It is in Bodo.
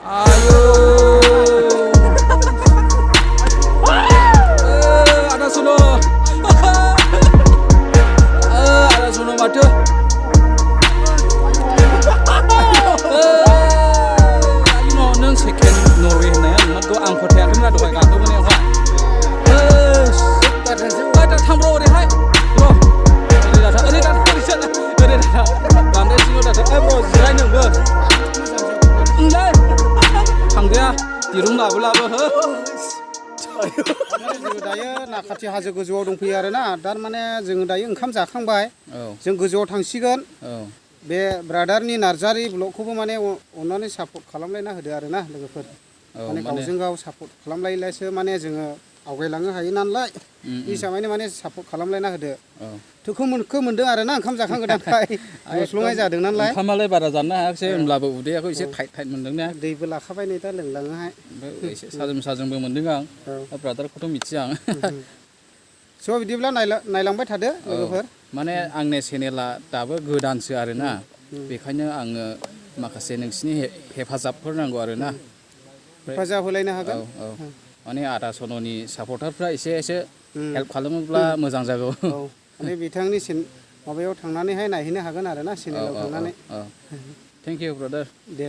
Ayo. Ada sono. Ada sono mato. Ayo no nang second Norway na yan. Magko ang hotel kan la doi ka to ne hwa. Ta tham ro de hai. Bro. Ini dah Bandai sini dah. Bro, jalan nang bro. Enggak. Hanggaya dirung labu labu he. जोङो दायो नाखाथि हाजो गोजौआव दंफैयो आरोना थारमाने जोङो दायो ओंखाम जाखांबाय जों गोजौआव थांसिगोन बे ब्रादारनि नार्जारि ब्लगखौबो माने अननानै सापर्ट खालामलायना होदो आरोना लोगोफोर माने गावजों गाव सापर्ट खालामलायलायसो माने जोङो आवगायलांनो हायो नालाय हिसाबैनो माने सापर्ट खालामलायना होदो थोखौ मोनदों आरोना ओंखाम जाखांगोदानखाय गस्लंनाय जादों नालाय ओंखामालाय बारा जानो हायाखिसै होनब्लाबो उदैयाखौ एसे टाइट मोनदों ना दैबो लाखाबाय नै दा लोंलाङोहाय ओमफ्राय एसे साजोंबो मोनदों आं ब्रादारखौथ' मिथिया आं स' बिदिब्ला नायलांबाय थादो लोगोफोर माने आंनि चेनेला दाबो गोदानसो आरोना बेखायनो आङो माखासे नोंसिनि हेफाजाबफोर नांगौ आरोना हेफाजाब होलायनो हागोन माने आदा सन'नि सापर्टारफ्रा एसे हेल्प खालामोब्ला मोजां जागौ माने बिथांनि माबायाव थांनानैहाय नायहैनो हागोन आरोना चेनेलाव थांनानै थेंक इउ ब्रादार दे